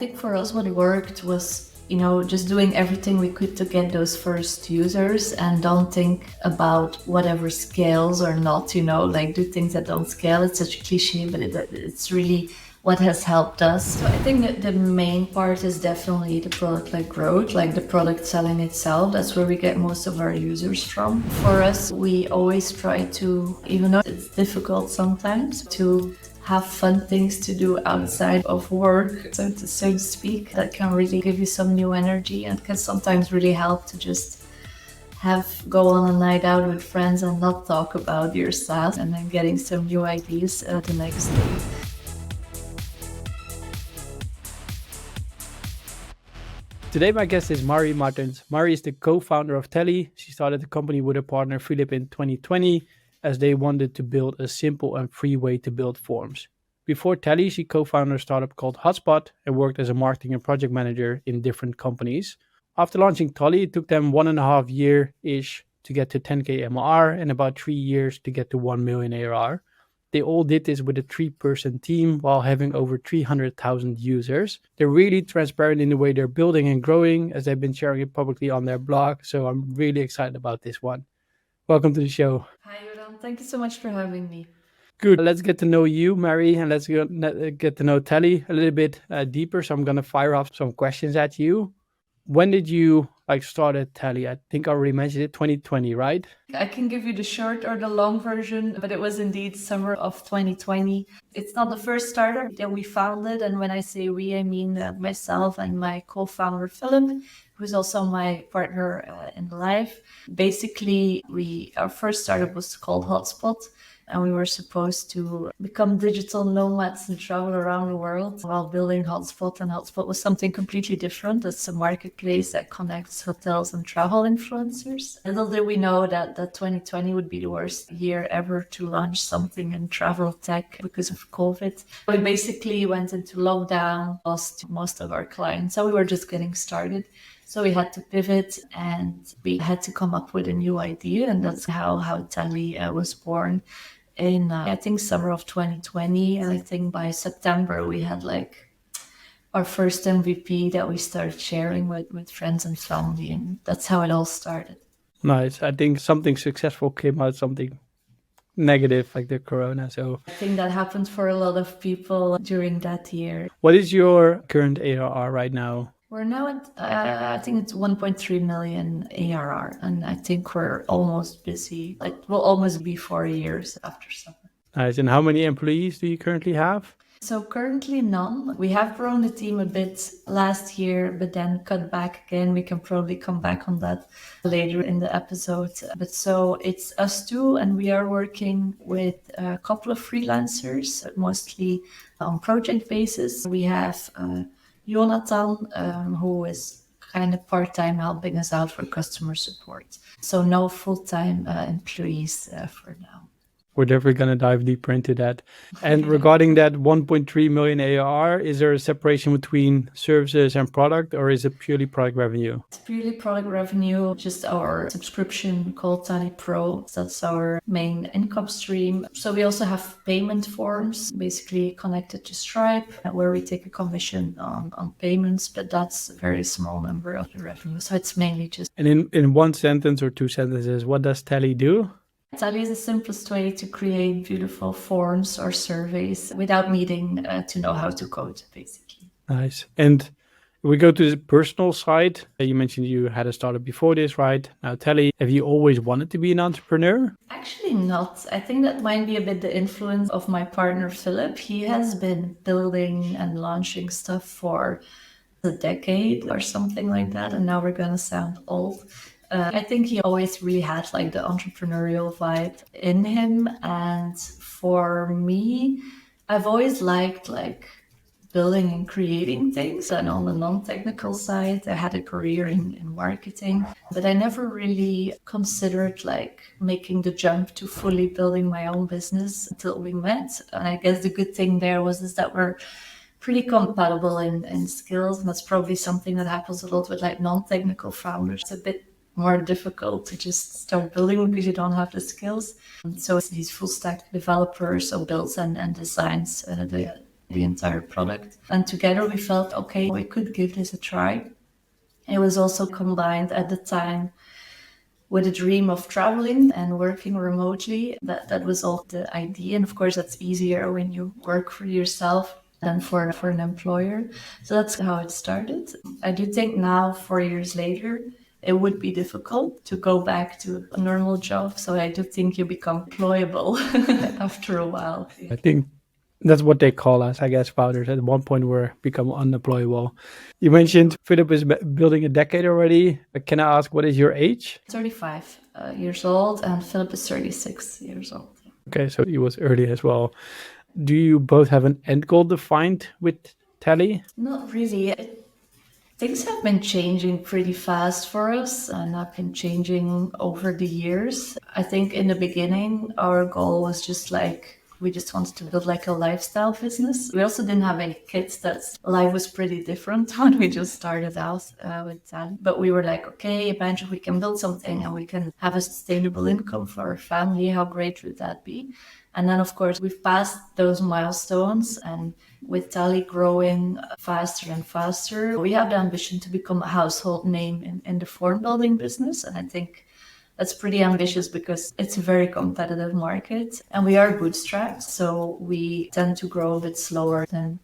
I think for us what worked was, just doing everything we could to get those first users and don't think about whatever scales or not, like do things that don't scale. It's such a cliche, but it's really what has helped us. So I think that the main part is definitely the product-led growth, like the product selling itself. That's where we get most of our users from. For us, we always try to, even though it's difficult sometimes, to have fun things to do outside of work, so to speak, that can really give you some new energy and can sometimes really help to just go on a night out with friends and not talk about your SaaS and then getting some new ideas the next day. Today, my guest is Marie Martens. Marie is the co-founder of Tally. She started the company with her partner Philip in 2020 as they wanted to build a simple and free way to build forms. Before Tally, she co-founded a startup called Hotspot and worked as a marketing and project manager in different companies. After launching Tally, it took them 1.5 years-ish to get to 10K MRR and about 3 years to get to 1 million ARR. They all did this with a 3-person team while having over 300,000 users. They're really transparent in the way they're building and growing as they've been sharing it publicly on their blog. So I'm really excited about this one. Welcome to the show. Hi, Joran. Thank you so much for having me. Good. Let's get to know you, Marie, and let's get to know Tally a little bit deeper. So I'm going to fire off some questions at you. When did you start at Tally? I think I already mentioned it, 2020, right? I can give you the short or the long version, but it was indeed summer of 2020. It's not the first startup that we founded. And when I say we, I mean myself and my co-founder, Philip, who's also my partner in life. Basically, our first startup was called Hotspot. And we were supposed to become digital nomads and travel around the world while building Hotspot. And Hotspot was something completely different. It's a marketplace that connects hotels and travel influencers. Little did we know that 2020 would be the worst year ever to launch something in travel tech because of COVID. We basically went into lockdown, lost most of our clients. So we were just getting started. So we had to pivot and we had to come up with a new idea. And that's how Tally was born. In I think summer of 2020, and I think by September we had our first MVP that we started sharing with friends and family, and that's how it all started. Nice. I think something successful came out, something negative like the corona. So I think that happened for a lot of people during that year. What is your current ARR right now? We're now at, I think it's 1.3 million ARR, and I think we're almost busy. We'll almost be 4 years after summer. Nice. And how many employees do you currently have? So currently none. We have grown the team a bit last year, but then cut back again. We can probably come back on that later in the episode. But so it's us two, and we are working with a couple of freelancers, mostly on project basis. We have Jonathan, who is kind of part-time helping us out for customer support. So no full-time employees for now. We're definitely going to dive deeper into that. And regarding that 1.3 million ARR, is there a separation between services and product, or is it purely product revenue? It's purely product revenue, just our subscription called Tally Pro. That's our main income stream. So we also have payment forms, basically connected to Stripe, where we take a commission on payments, but that's a very small number of the revenue. So it's mainly just... And in one sentence or two sentences, what does Tally do? Tally is the simplest way to create beautiful forms or surveys without needing to know how to code, basically. Nice. And we go to the personal side. You mentioned you had a startup before this, right? Now, Tally, have you always wanted to be an entrepreneur? Actually not. I think that might be a bit the influence of my partner, Philip. He has been building and launching stuff for a decade or something like that. And now we're going to sound old. I think he always really had the entrepreneurial vibe in him. And for me, I've always liked building and creating things. And on the non-technical side, I had a career in marketing, but I never really considered making the jump to fully building my own business until we met. And I guess the good thing there is that we're pretty compatible in skills. And that's probably something that happens a lot with non-technical founders. It's a bit more difficult to just start building because you don't have the skills. And so it's these full stack developers, so builds and designs the the entire product. And together we felt, okay, we could give this a try. It was also combined at the time with a dream of traveling and working remotely. That was all the idea. And of course, that's easier when you work for yourself than for an employer. So that's how it started. I do think now, 4 years later, it would be difficult to go back to a normal job. So I do think you become employable after a while. I think that's what they call us, I guess, founders. At one point, we're become unemployable. You mentioned Philip is building a decade already. Can I ask, what is your age? 35 years old, and Philip is 36 years old. Okay, so he was early as well. Do you both have an end goal defined with Tally? Not really. Things have been changing pretty fast for us and have been changing over the years. I think in the beginning, our goal was just we just wanted to build like a lifestyle business. We also didn't have any kids. Life was pretty different when we just started out with Tally. But we were like, okay, imagine we can build something and we can have a sustainable income for our family. How great would that be? And then, of course, we've passed those milestones, and with Tally growing faster and faster, we have the ambition to become a household name in the form building business. And I think that's pretty ambitious because it's a very competitive market, and we are bootstrapped, so we tend to grow a bit slower than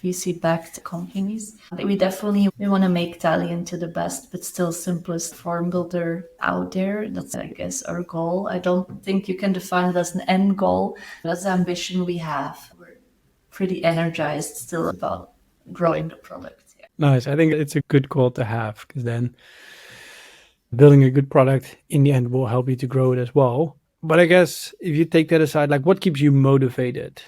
VC-backed companies. We want to make Tally into the best but still simplest form builder out there. That's, I guess, our goal. I don't think you can define it as an end goal. That's the ambition we have. We're pretty energized still about growing the product. Yeah. Nice. I think it's a good goal to have, because then building a good product in the end will help you to grow it as well. But I guess if you take that aside, like, what keeps you motivated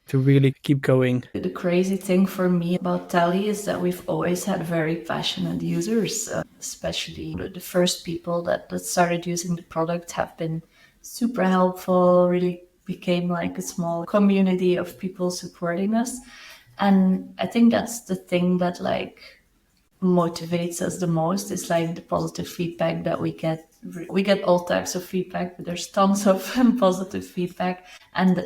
to really keep going? The crazy thing for me about Tally is that we've always had very passionate users, especially the first people that started using the product have been super helpful, really became like a small community of people supporting us. And I think that's the thing that motivates us the most, is like the positive feedback that we get. We get all types of feedback, but there's tons of positive feedback, and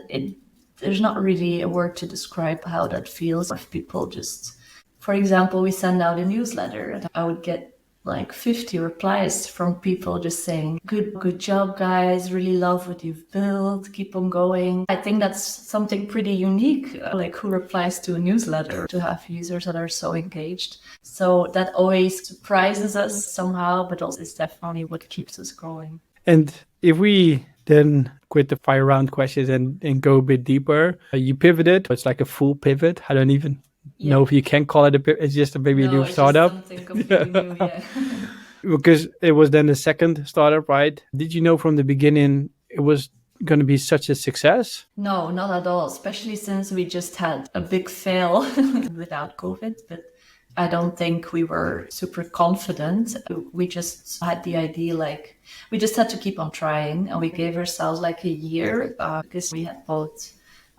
there's not really a word to describe how that feels. If people just, for example, we send out a newsletter and I would get like 50 replies from people just saying, good job, guys, really love what you've built, keep on going. I think that's something pretty unique, like who replies to a newsletter, to have users that are so engaged. So that always surprises us somehow, but also is definitely what keeps us growing. And if we then quit the 5-round questions and go a bit deeper, you pivoted. It's like a full pivot. I don't even know if you can call it a pivot. It's just a new startup. Just something completely new, yeah. Because it was then the second startup, right? Did you know from the beginning it was going to be such a success? No, not at all, especially since we just had a big fail without COVID. But I don't think we were super confident. We just had the idea, we just had to keep on trying, and we gave ourselves a year because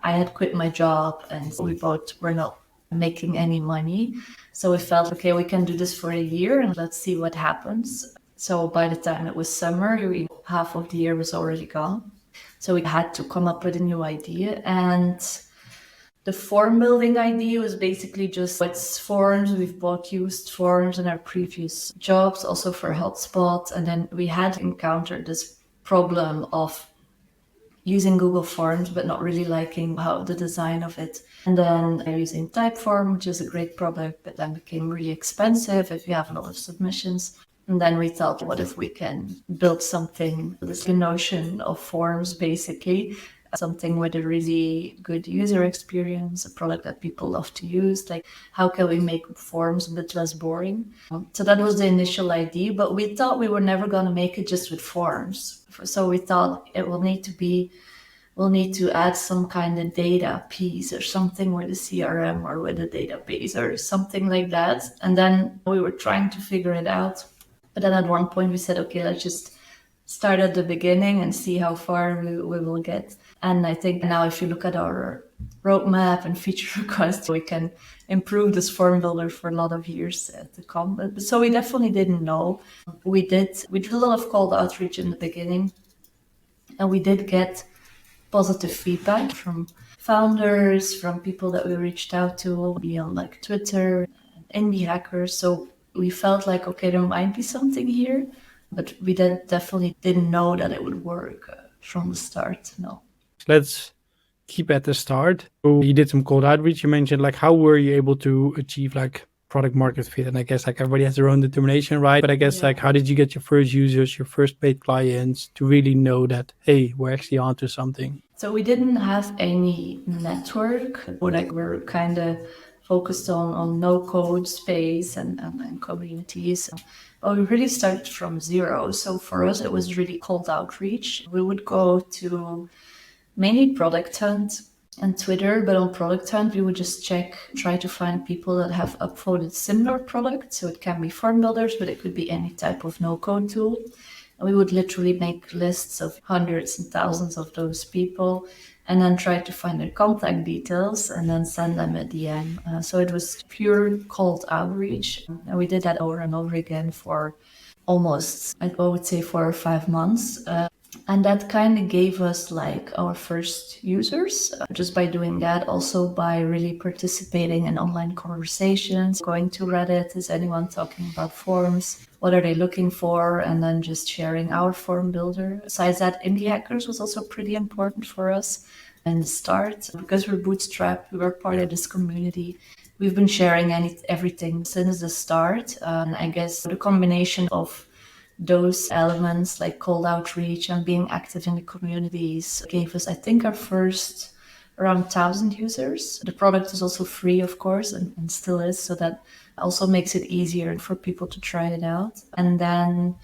I had quit my job and we both were not making any money. So we felt, okay, we can do this for a year and let's see what happens. So by the time it was summer, half of the year was already gone. So we had to come up with a new idea, and the form building idea was basically just it's forms. We've bought used forms in our previous jobs, also for HubSpot. And then we had encountered this problem of using Google Forms, but not really liking how the design of it. And then using Typeform, which is a great product, but then became really expensive if you have a lot of submissions. And then we thought, what if we can build something, this notion of forms, basically, something with a really good user experience, a product that people love to use. How can we make forms a bit less boring? So that was the initial idea, but we thought we were never going to make it just with forms. So we thought we'll need to add some kind of data piece or something with a CRM or with a database or something like that. And then we were trying to figure it out. But then at one point we said, okay, let's just start at the beginning and see how far we will get. And I think now if you look at our roadmap and feature requests, we can improve this form builder for a lot of years to come. But so we definitely didn't know. We did a lot of cold outreach in the beginning, and we did get positive feedback from founders, from people that we reached out to beyond like Twitter, indie hackers. So we felt like, okay, there might be something here, but we definitely didn't know that it would work from the start. No. Let's keep at the start. So you did some cold outreach. You mentioned like how were you able to achieve like product market fit? And I guess like everybody has their own determination, right? But I guess like how did you get your first users, your first paid clients to really know that, hey, we're actually onto something? So we didn't have any network, or like we're kind of focused on no code space and communities. But we really started from zero. So for us, it was really cold outreach. We would go to mainly Product Hunt and Twitter, but on Product Hunt, we would just try to find people that have upvoted similar products. So it can be form builders, but it could be any type of no-code tool. And we would literally make lists of hundreds and thousands of those people and then try to find their contact details and then send them a DM. So it was pure cold outreach. And we did that over and over again for almost, I would say, 4 or 5 months. And that kind of gave us like our first users just by doing that. Also by really participating in online conversations, going to Reddit. Is anyone talking about forms? What are they looking for? And then just sharing our form builder. Besides that, indie hackers was also pretty important for us in the start. Because we're bootstrapped, we were part of this community. We've been sharing everything since the start. And I guess the combination of those elements like cold outreach and being active in the communities gave us, I think, our first around 1,000 users. The product is also free, of course, and still is. So that also makes it easier for people to try it out. And then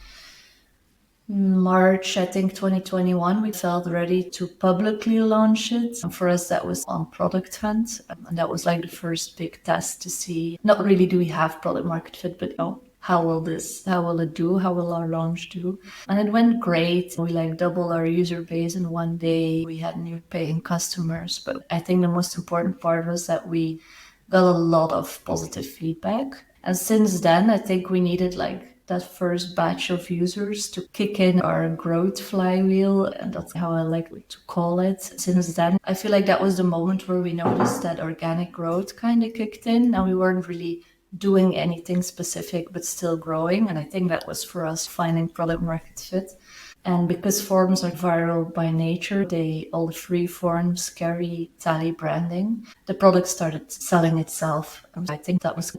March, I think 2021, we felt ready to publicly launch it. And for us, that was on Product Hunt. And that was like the first big test to see, not really do we have product market fit, but how will it do? How will our launch do? And it went great. We like doubled our user base in one day. We had new paying customers. But I think the most important part was that we got a lot of positive feedback. And since then, I think we needed like that first batch of users to kick in our growth flywheel. And that's how I like to call it. Since then, I feel like that was the moment where we noticed that organic growth kind of kicked in. And we weren't really doing anything specific, but still growing. And I think that was for us finding product market fit. And because forms are viral by nature, all the free forms carry tally branding. The product started selling itself. I think that was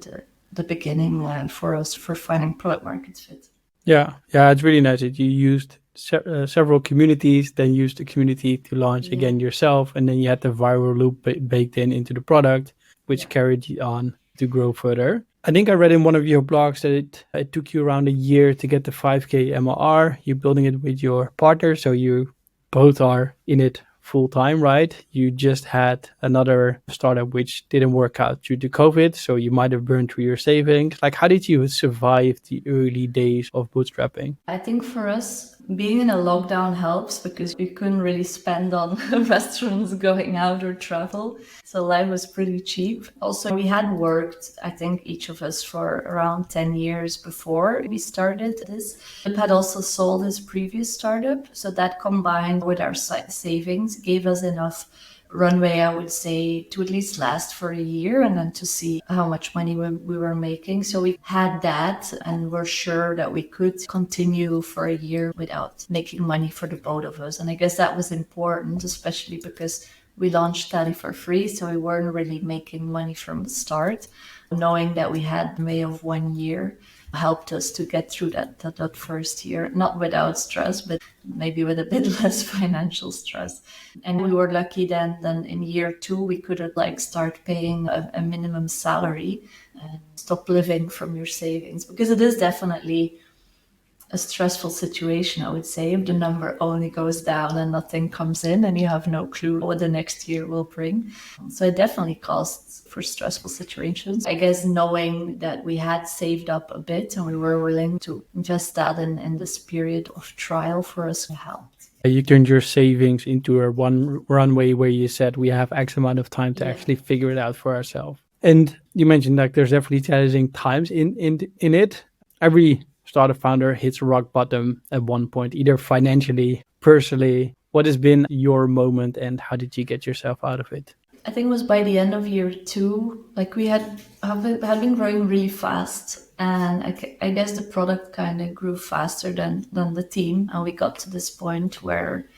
the beginning for us for finding product market fit. Yeah, it's really nice that you used several communities, then used the community to launch again yourself, and then you had the viral loop baked into the product, which carried you on to grow further. I think I read in one of your blogs that it took you around a year to get the 5K MRR. You're building it with your partner, so you both are in it full time, right? You just had another startup which didn't work out due to COVID, so you might have burned through your savings. Like, how did you survive the early days of bootstrapping? I think for us, being in a lockdown helps because we couldn't really spend on restaurants, going out or travel. So life was pretty cheap. Also, we had worked, I think, each of us for around 10 years before we started this. Philip had also sold his previous startup. So that combined with our savings gave us enough runway, I would say, to at least last for a year and then to see how much money we were making. So we had that and we're sure that we could continue for a year without making money for the both of us. And I guess that was important, especially because we launched Tally for free. So we weren't really making money from the start. Knowing that we had a way of 1 year helped us to get through that first year, not without stress, but maybe with a bit less financial stress. And we were lucky then in year 2, we could start paying a minimum salary and stop living from your savings, because it is definitely a stressful situation, I would say, if the number only goes down and nothing comes in and you have no clue what the next year will bring. So it definitely calls for stressful situations. I guess knowing that we had saved up a bit and we were willing to invest that in this period of trial for us helped. You turned your savings into a runway where you said we have X amount of time to actually figure it out for ourselves. And you mentioned there's definitely challenging times in it. Every startup founder hits rock bottom at one point, either financially, personally, What has been your moment and how did you get yourself out of it? I think it was by the end of year 2, like we had been growing really fast, and I guess the product kind of grew faster than the team, and we got to this point where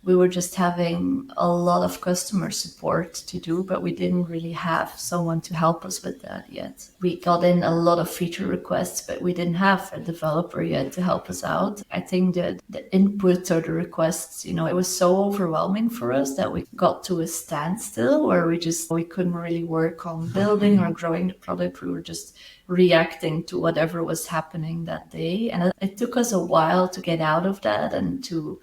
we were just having a lot of customer support to do, but we didn't really have someone to help us with that yet. We got in a lot of feature requests, but we didn't have a developer yet to help us out. I think that the input or the requests, it was so overwhelming for us that we got to a standstill where we couldn't really work on building or growing the product. We were just reacting to whatever was happening that day. And it took us a while to get out of that and to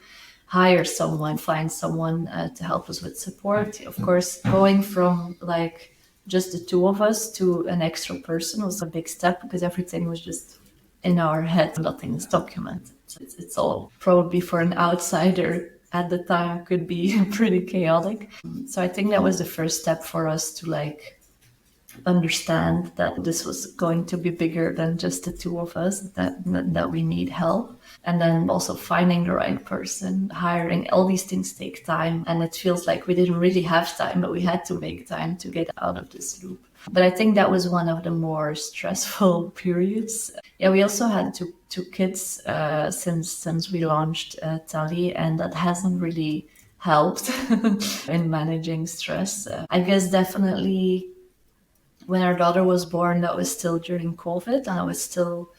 hire someone, find someone to help us with support. Of course, going from like just the two of us to an extra person was a big step because everything was just in our head. Nothing is documented. It's all probably for an outsider at the time could be pretty chaotic. So I think that was the first step for us to like understand that this was going to be bigger than just the two of us, that we need help. And then also finding the right person, hiring, all these things take time. And it feels like we didn't really have time, but we had to make time to get out of this loop. But I think that was one of the more stressful periods. Yeah, we also had two kids since we launched Tally, and that hasn't really helped in managing stress. I guess definitely when our daughter was born, that was still during COVID, and it was still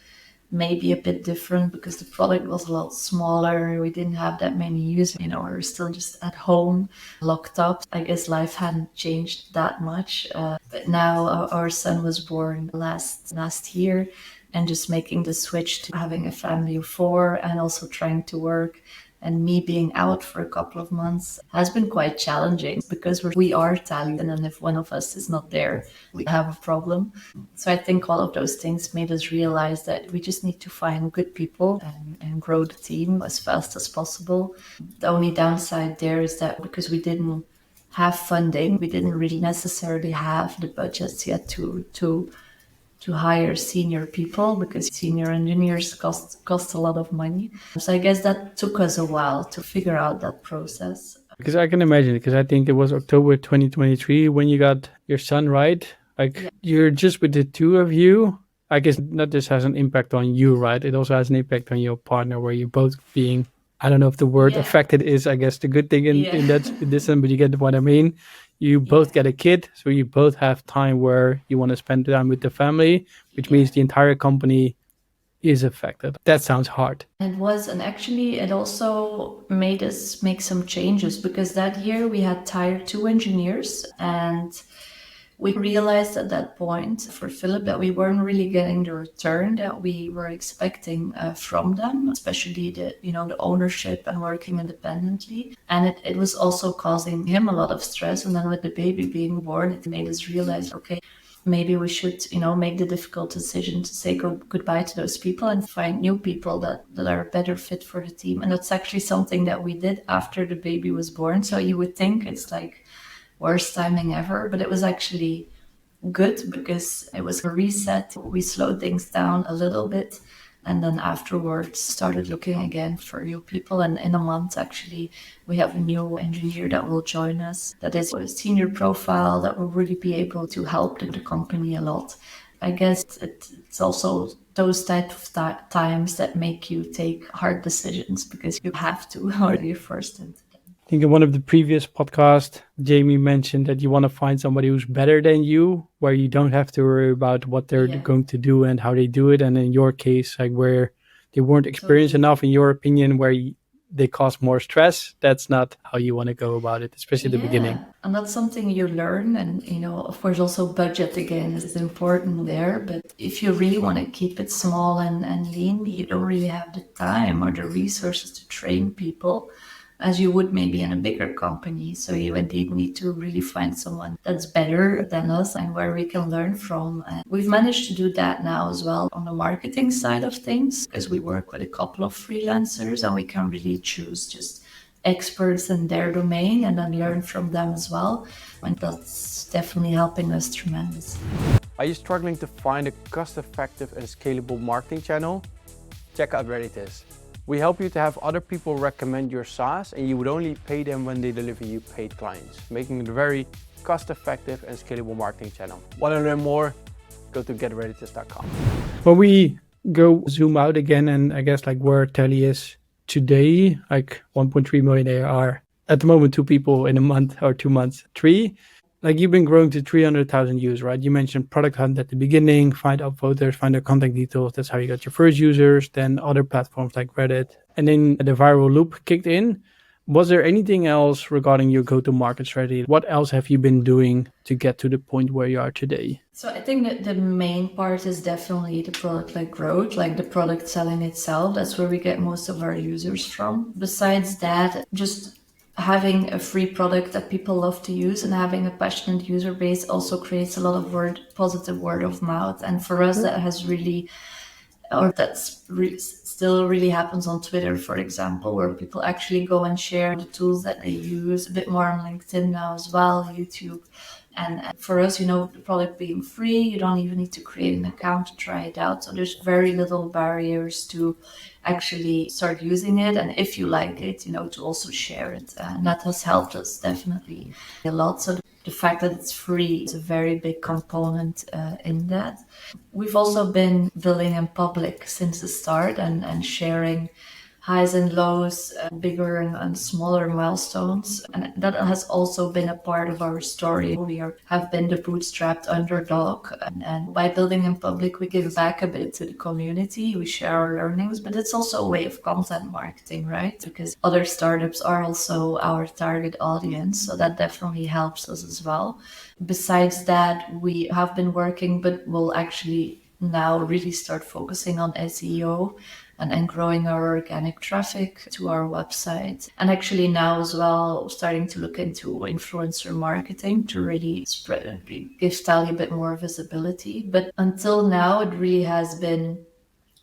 maybe a bit different because the product was a lot smaller. We didn't have that many users. We were still just at home, locked up. I guess life hadn't changed that much. But now our son was born last year, and just making the switch to having a family of 4 and also trying to work and me being out for a couple of months has been quite challenging because we are talented, and if one of us is not there, we have a problem. So I think all of those things made us realize that we just need to find good people and grow the team as fast as possible. The only downside there is that because we didn't have funding, we didn't really necessarily have the budgets yet to hire senior people, because senior engineers cost a lot of money. So I guess that took us a while to figure out that process. Because I can imagine, because I think it was October 2023 when you got your son, right? Like, You're just with the two of you. I guess not just has an impact on you, right? It also has an impact on your partner, where you're both being, I don't know if the word affected is, I guess, the good thing in this, but you get what I mean. You both get a kid, so you both have time where you want to spend time with the family, which means the entire company is affected. That sounds hard. It was, and actually it also made us make some changes, because that year we had hired 2 engineers, and we realized at that point for Philip that we weren't really getting the return that we were expecting from them, especially the ownership and working independently. And it was also causing him a lot of stress. And then with the baby being born, it made us realize, okay, maybe we should, make the difficult decision to say goodbye to those people and find new people that are a better fit for the team. And that's actually something that we did after the baby was born. So you would think it's like worst timing ever, but it was actually good because it was a reset. We slowed things down a little bit, and then afterwards started looking again for new people. And in a month, actually, we have a new engineer that will join us. That is a senior profile that will really be able to help the company a lot. I guess it's also those type of times that make you take hard decisions because you have to, or you're forced into. I think in one of the previous podcasts, Jamie mentioned that you want to find somebody who's better than you, where you don't have to worry about what they're going to do and how they do it. And in your case, like where they weren't experienced enough, in your opinion, where they cause more stress, that's not how you want to go about it, especially at the beginning. And that's something you learn. And, of course, also budget again is important there. But if you really want to keep it small and lean, you don't really have the time or the resources to train people as you would maybe in a bigger company. So you indeed need to really find someone that's better than us and where we can learn from. And we've managed to do that now as well on the marketing side of things, because we work with a couple of freelancers and we can really choose just experts in their domain and then learn from them as well. And that's definitely helping us tremendously. Are you struggling to find a cost-effective and scalable marketing channel? Check out Reddit. We help you to have other people recommend your SaaS, and you would only pay them when they deliver you paid clients, making it a very cost-effective and scalable marketing channel. Want to learn more? Go to getreadytest.com. When we go zoom out again, and I guess like where Tally is today, like 1.3 million ARR. At the moment, 2 people in a month or 2 months, 3. Like you've been growing to 300,000 users, right? You mentioned Product Hunt at the beginning, find upvoters, find their contact details. That's how you got your first users. Then other platforms like Reddit. And then the viral loop kicked in. Was there anything else regarding your go-to-market strategy? What else have you been doing to get to the point where you are today? So I think that the main part is definitely the product-led growth, like the product selling itself. That's where we get most of our users from. Besides that, just having a free product that people love to use and having a passionate user base also creates a lot of positive word of mouth. And for us, that has really, or still really happens on Twitter, for example, where people actually go and share the tools that they use, a bit more on LinkedIn now as well, YouTube. And for us, the product being free, you don't even need to create an account to try it out. So there's very little barriers to actually start using it. And if you like it, to also share it. And that has helped us definitely a lot. So the fact that it's free is a very big component in that. We've also been building in public since the start and sharing highs and lows, bigger and smaller milestones. And that has also been a part of our story. We have been the bootstrapped underdog. And by building in public, we give back a bit to the community. We share our learnings, but it's also a way of content marketing, right? Because other startups are also our target audience. So that definitely helps us as well. Besides that, we have been working, but we'll actually now really start focusing on SEO and growing our organic traffic to our website. And actually now as well, starting to look into influencer marketing to really give Tally a bit more visibility. But until now, it really has been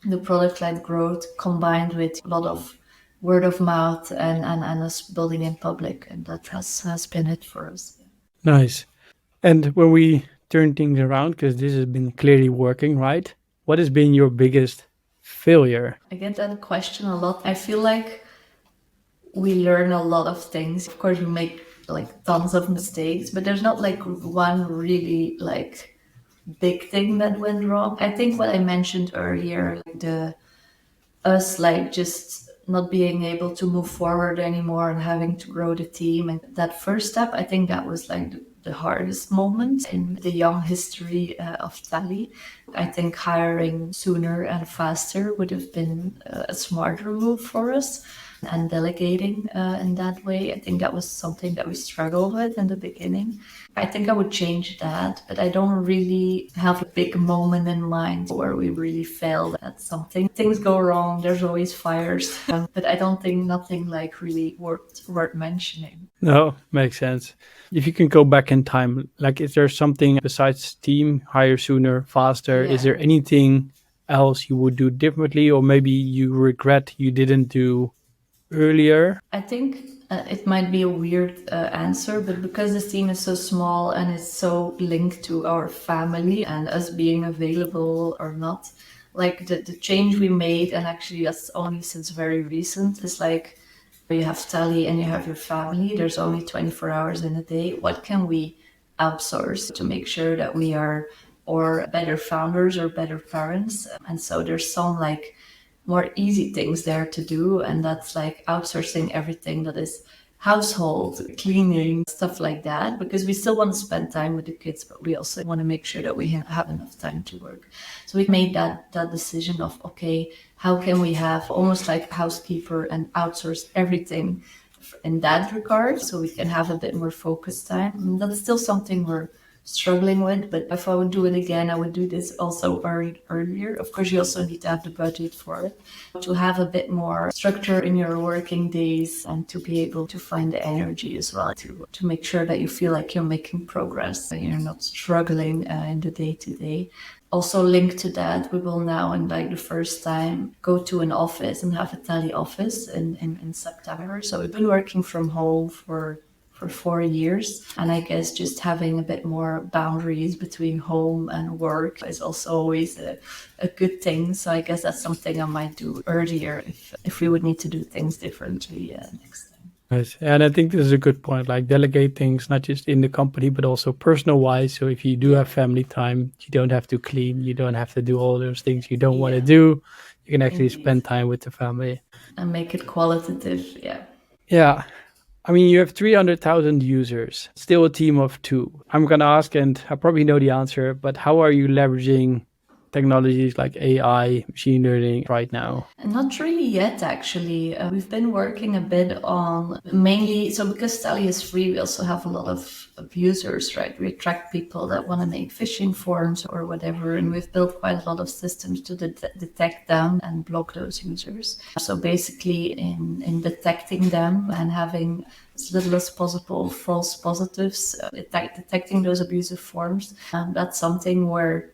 the product-led growth combined with a lot of word of mouth and us building in public. And that has been it for us. Nice. And when we turn things around, because this has been clearly working, right? What has been your biggest failure? I get that question a lot. I feel like we learn a lot of things. Of course, we make like tons of mistakes, but there's not like one really like big thing that went wrong. I think what I mentioned earlier, like us like just not being able to move forward anymore and having to grow the team. And that first step, I think that was like the hardest moment in the young history of Tally. I think hiring sooner and faster would have been a smarter move for us, and delegating in that way. I think that was something that we struggled with in the beginning. I think I would change that, but I don't really have a big moment in mind where we really failed at something. Things go wrong, there's always fires, but I don't think nothing like really worth mentioning. No, makes sense. If you can go back in time, like is there something besides team, hire sooner, faster? Yeah. Is there anything else you would do differently, or maybe you regret you didn't do earlier? I think it might be a weird answer, but because this team is so small and it's so linked to our family and us being available or not, like the change we made, and actually that's only since very recent, is like you have Tally and you have your family. There's only 24 hours in a day. What can we outsource to make sure that we are or better founders or better parents? And so there's some like more easy things there to do, and that's like outsourcing everything that is household, cleaning, stuff like that, because we still want to spend time with the kids, but we also want to make sure that we have enough time to work. So we made that decision of, okay, how can we have almost like housekeeper and outsource everything in that regard so we can have a bit more focused time. And that's still something we're struggling with, but if I would do it again, I would do this also earlier. Of course, you also need to have the budget for it, to have a bit more structure in your working days and to be able to find the energy as well to make sure that you feel like you're making progress and you're not struggling in the day-to-day. Also linked to that, we will now, in like the first time, go to an office and have a Tally office in September. So we've been working from home for for 4 years. And I guess just having a bit more boundaries between home and work is also always a good thing. So I guess that's something I might do earlier if we would need to do things differently next time. Nice. And I think this is a good point, like delegate things, not just in the company, but also personal wise. So if you do have family time, you don't have to clean, you don't have to do all those things you don't want to do. You can actually spend time with the family. And make it qualitative, yeah. Yeah. I mean, you have 300,000 users, still a team of 2. I'm going to ask, and I probably know the answer, but how are you leveraging technologies like AI, machine learning right now? Not really yet, actually. We've been working a bit on mainly, so because Tally is free, we also have a lot of users, right? We attract people that want to make phishing forms or whatever, and we've built quite a lot of systems to detect them and block those users. So basically in detecting them and having as little as possible false positives, detecting those abusive forms, that's something where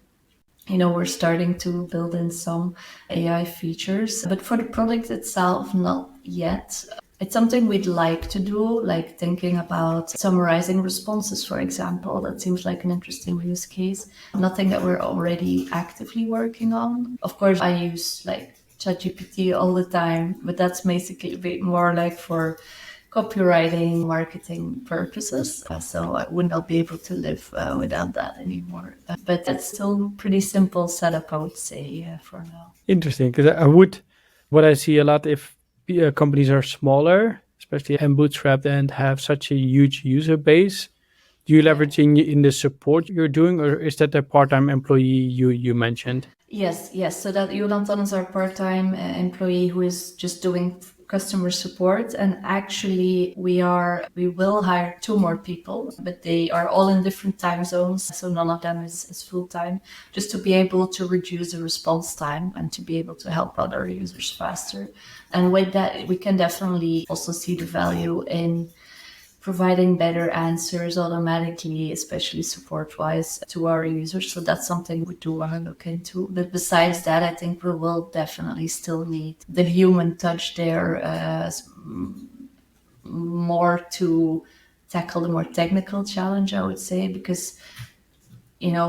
we're starting to build in some AI features, but for the product itself, not yet. It's something we'd like to do, like thinking about summarizing responses, for example. That seems like an interesting use case. Nothing that we're already actively working on. Of course, I use like ChatGPT all the time, but that's basically a bit more like for copywriting, marketing purposes. So I would not be able to live without that anymore. But that's still pretty simple setup, I would say, for now. Interesting, because what I see a lot if companies are smaller, especially and bootstrapped and have such a huge user base, do you leverage in the support you're doing, or is that a part-time employee you mentioned? Yes. So that Joran is our part-time employee who is just doing customer support, and actually we will hire 2 more people, but they are all in different time zones, so none of them is full-time, just to be able to reduce the response time and to be able to help other users faster. And with that, we can definitely also see the value in providing better answers automatically, especially support-wise, to our users. So that's something we do want to look into. But besides that, I think we will definitely still need the human touch there more to tackle the more technical challenge, I would say, because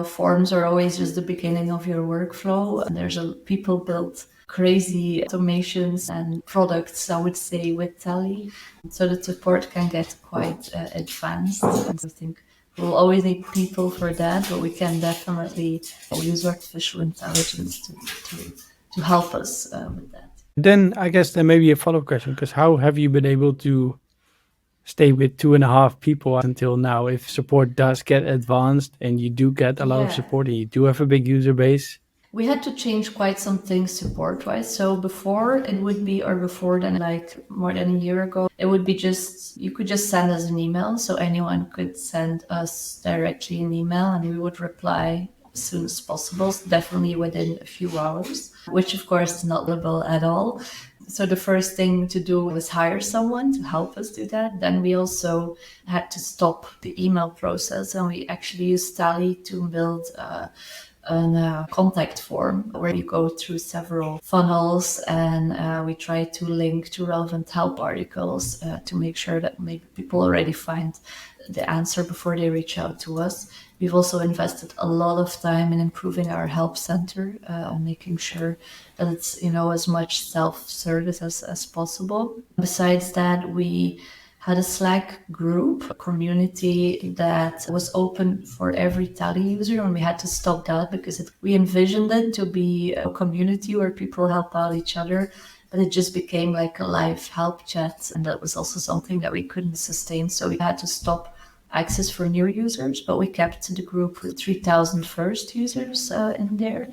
forms are always just the beginning of your workflow. And there's people built crazy automations and products, I would say, with Tally. So the support can get quite advanced. And I think we'll always need people for that, but we can definitely use artificial intelligence to help us with that. Then I guess there may be a follow-up question, because how have you been able to stay with 2.5 people until now? If support does get advanced and you do get a lot of support and you do have a big user base. We had to change quite some things support-wise. So before then, like more than a year ago, it would be you could just send us an email. So anyone could send us directly an email and we would reply as soon as possible, definitely within a few hours, which of course is not livable at all. So the first thing to do was hire someone to help us do that. Then we also had to stop the email process, and we actually used Tally to build a contact form where you go through several funnels, and we try to link to relevant help articles to make sure that maybe people already find the answer before they reach out to us. We've also invested a lot of time in improving our help center, making sure that it's as much self-service as possible. Besides that, we had a Slack group, a community that was open for every Tally user, and we had to stop that because we envisioned it to be a community where people help out each other, but it just became like a live help chat, and that was also something that we couldn't sustain, so we had to stop access for new users, but we kept the group with 3,000 first users in there.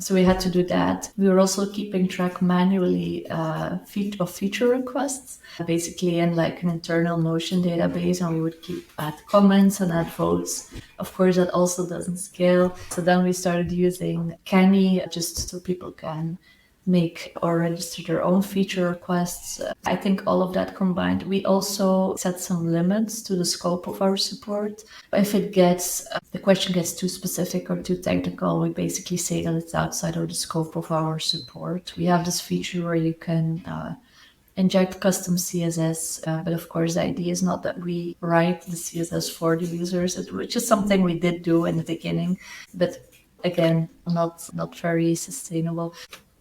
So we had to do that. We were also keeping track manually of feature requests, basically in like an internal Notion database, and we would add comments and add votes. Of course, that also doesn't scale. So then we started using Canny just so people can make or register their own feature requests. I think all of that combined. We also set some limits to the scope of our support. If the question gets too specific or too technical, we basically say that it's outside of the scope of our support. We have this feature where you can inject custom CSS. But of course, the idea is not that we write the CSS for the users, which is something we did do in the beginning, but again, not very sustainable.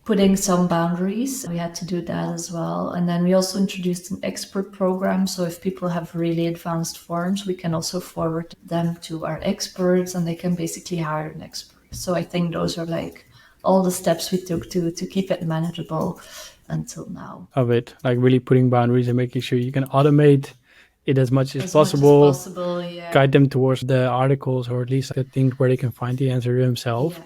Putting some boundaries, we had to do that as well. And then we also introduced an expert program. So if people have really advanced forms, we can also forward them to our experts and they can basically hire an expert. So I think those are like all the steps we took to keep it manageable until now. Of it, like really putting boundaries and making sure you can automate it as much as possible. Yeah. Guide them towards the articles, or at least the things where they can find the answer themselves. Yeah.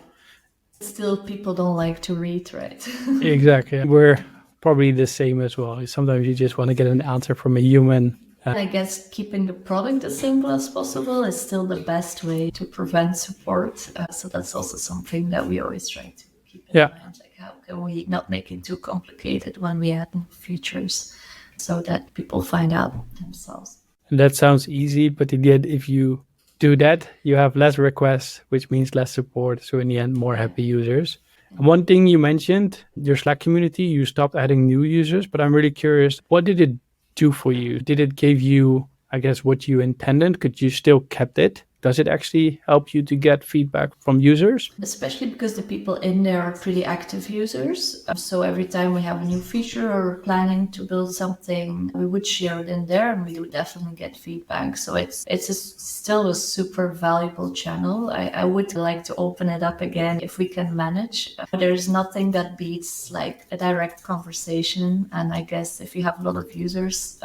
Still, people don't like to read, right? Exactly. We're probably the same as well. Sometimes you just want to get an answer from a human. I guess keeping the product as simple as possible is still the best way to prevent support. So that's also something that we always try to keep in mind. Like, how can we not make it too complicated when we add new features so that people find out themselves? And that sounds easy, but in the end, if you do that, you have less requests, which means less support. So in the end, more happy users. And one thing you mentioned, your Slack community, you stopped adding new users, but I'm really curious, what did it do for you? Did it give you, I guess, what you intended? Could you still kept it? Does it actually help you to get feedback from users? Especially because the people in there are pretty active users. So every time we have a new feature or we're planning to build something, we would share it in there and we would definitely get feedback. So it's still a super valuable channel. I would like to open it up again if we can manage. There's nothing that beats like a direct conversation. And I guess if you have a lot of users,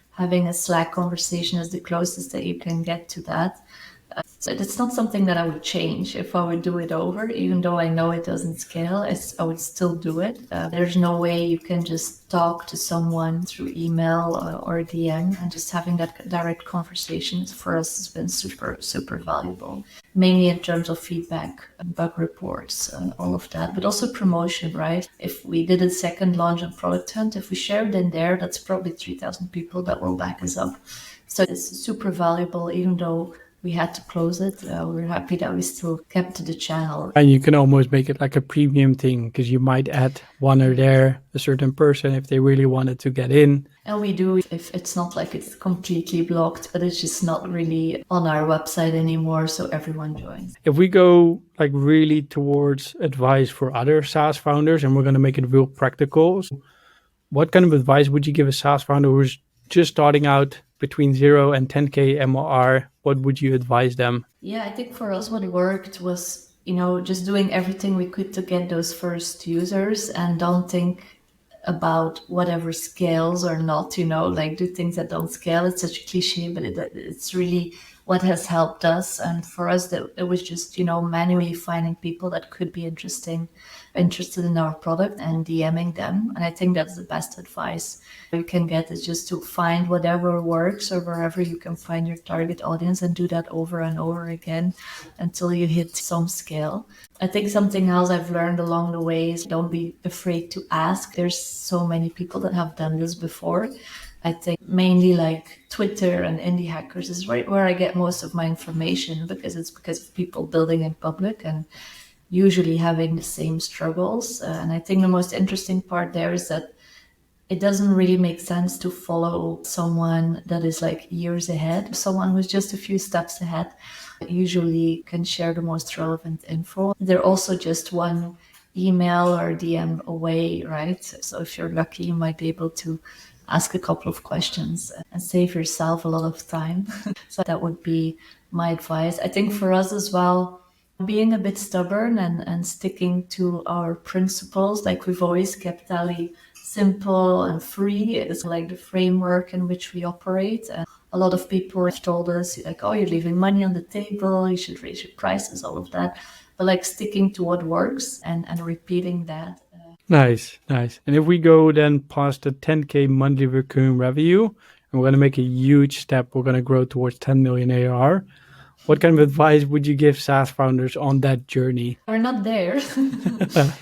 having a Slack conversation is the closest that you can get to that. So it's not something that I would change if I would do it over, even though I know it doesn't scale, I would still do it. There's no way you can just talk to someone through email or DM, and just having that direct conversation for us has been super, super valuable. Mainly in terms of feedback, bug reports, all of that, but also promotion, right? If we did a second launch on Product Hunt, if we shared in there, that's probably 3,000 people that will back us up. So it's super valuable, even though we had to close it. We're happy that we still kept the channel. And you can almost make it like a premium thing, because you might add one or there, a certain person, if they really wanted to get in. And we do, if it's not like it's completely blocked, but it's just not really on our website anymore, so everyone joins. If we go like really towards advice for other SaaS founders, and we're going to make it real practical, what kind of advice would you give a SaaS founder who's just starting out between 0 and 10K MRR? What would you advise them? Yeah, I think for us what worked was, just doing everything we could to get those first users and don't think about whatever scales or not, like do things that don't scale. It's such a cliche, but it's really what has helped us. And for us, it was just, manually finding people that could be interested in our product and DMing them. And I think that's the best advice you can get, is just to find whatever works or wherever you can find your target audience and do that over and over again until you hit some scale. I think something else I've learned along the way is don't be afraid to ask. There's so many people that have done this before. I think mainly like Twitter and indie hackers is right where I get most of my information, because of people building in public and usually having the same struggles. And I think the most interesting part there is that it doesn't really make sense to follow someone that is like years ahead. Someone who's just a few steps ahead usually can share the most relevant info. They're also just one email or DM away, right? So if you're lucky, you might be able to ask a couple of questions and save yourself a lot of time. So that would be my advice. I think for us as well, being a bit stubborn and sticking to our principles, like we've always kept Tally simple and free. It's like the framework in which we operate. And a lot of people have told us like, oh, you're leaving money on the table, you should raise your prices, all of that. But like sticking to what works and repeating that. Nice. And if we go then past the 10K monthly recurring revenue, and we're going to make a huge step, we're going to grow towards 10 million ARR. What kind of advice would you give SaaS founders on that journey? We're not there,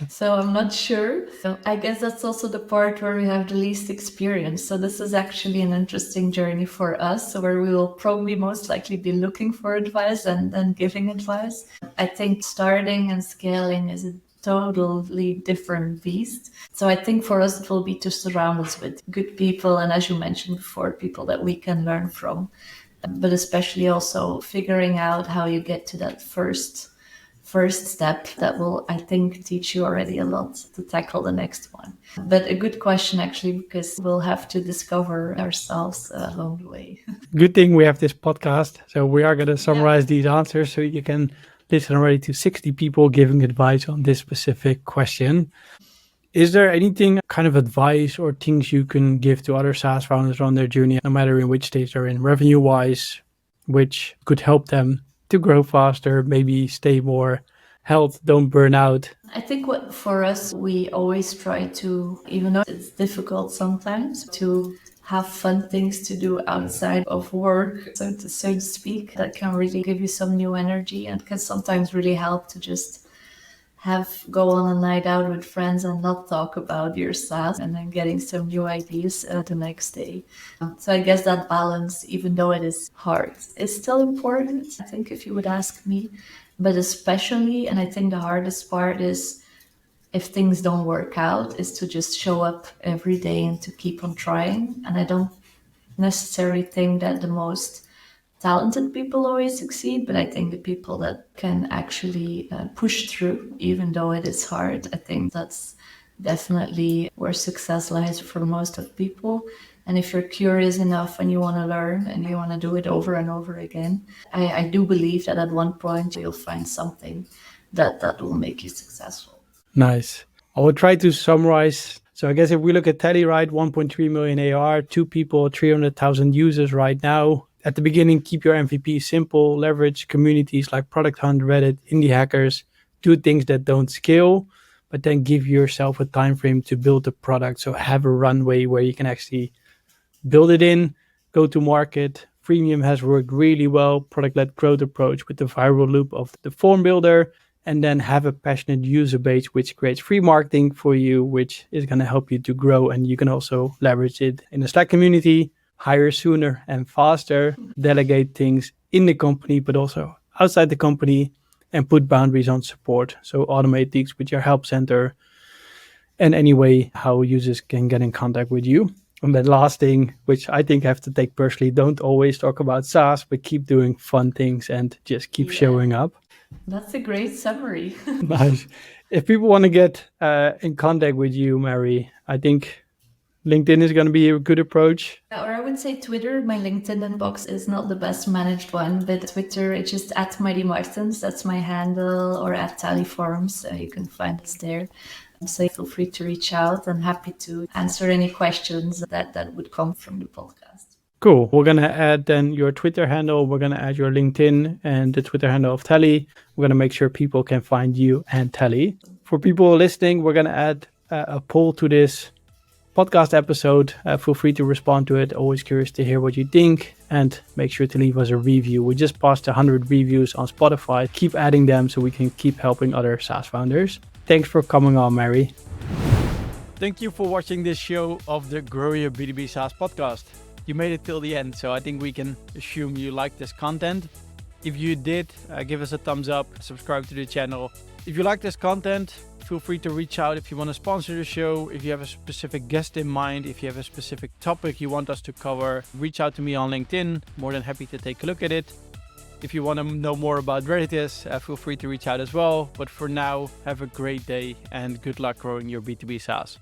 so I'm not sure. So I guess that's also the part where we have the least experience. So this is actually an interesting journey for us, where we will probably most likely be looking for advice and then giving advice. I think starting and scaling is a totally different beast. So I think for us, it will be to surround us with good people. And as you mentioned before, people that we can learn from, but especially also figuring out how you get to that first step that will, I think, teach you already a lot to tackle the next one. But a good question, actually, because we'll have to discover ourselves along the way. Good thing we have this podcast. So we are going to summarize these answers so you can listen already to 60 people giving advice on this specific question. Is there anything kind of advice or things you can give to other SaaS founders on their journey, no matter in which stage they're in revenue-wise, which could help them to grow faster, maybe stay more health, don't burn out? I think what for us, we always try to, even though it's difficult sometimes, to have fun things to do outside of work, so to speak, that can really give you some new energy and can sometimes really help to just go on a night out with friends and not talk about your SaaS and then getting some new ideas the next day. So I guess that balance, even though it is hard, is still important, I think, if you would ask me. But especially, and I think the hardest part is, if things don't work out, is to just show up every day and to keep on trying. And I don't necessarily think that the most talented people always succeed, but I think the people that can actually push through, even though it is hard, I think that's definitely where success lies for most of people. And if you're curious enough and you want to learn and you want to do it over and over again, I do believe that at one point you'll find something that will make you successful. Nice. I will try to summarize. So I guess if we look at Tally, right, 1.3 million ARR, 2 people, 300,000 users right now. At the beginning, keep your MVP simple, leverage communities like Product Hunt, Reddit, indie hackers, do things that don't scale, but then give yourself a time frame to build a product. So have a runway where you can actually build it in, go to market. Freemium has worked really well, product-led growth approach with the viral loop of the form builder, and then have a passionate user base, which creates free marketing for you, which is going to help you to grow. And you can also leverage it in the Slack community, hire sooner and faster, delegate things in the company, but also outside the company, and put boundaries on support. So automate things with your help center and any way how users can get in contact with you. And the last thing, which I think I have to take personally, don't always talk about SaaS, but keep doing fun things and just keep showing up. That's a great summary. Nice. If people want to get in contact with you, Marie, I think LinkedIn is going to be a good approach. Or I would say Twitter. My LinkedIn inbox is not the best managed one, but Twitter, it's just at Marie Martens. That's my handle, or at Tally Forums. You can find us there. So feel free to reach out. I'm happy to answer any questions that would come from the podcast. Cool. We're going to add then your Twitter handle. We're going to add your LinkedIn and the Twitter handle of Tally. We're going to make sure people can find you and Tally. For people listening, we're going to add a poll to this podcast episode. Feel free to respond to it. Always curious to hear what you think, and make sure to leave us a review. We just passed 100 reviews on Spotify. Keep adding them so we can keep helping other SaaS founders. Thanks for coming on, Marie. Thank you for watching this show of the Grow Your B2B SaaS podcast. You made it till the end, so I think we can assume you like this content. If you did, give us a thumbs up, subscribe to the channel. If you like this content, feel free to reach out if you want to sponsor the show. If you have a specific guest in mind, if you have a specific topic you want us to cover, reach out to me on LinkedIn. More than happy to take a look at it. If you want to know more about Redditus, feel free to reach out as well. But for now, have a great day and good luck growing your B2B SaaS.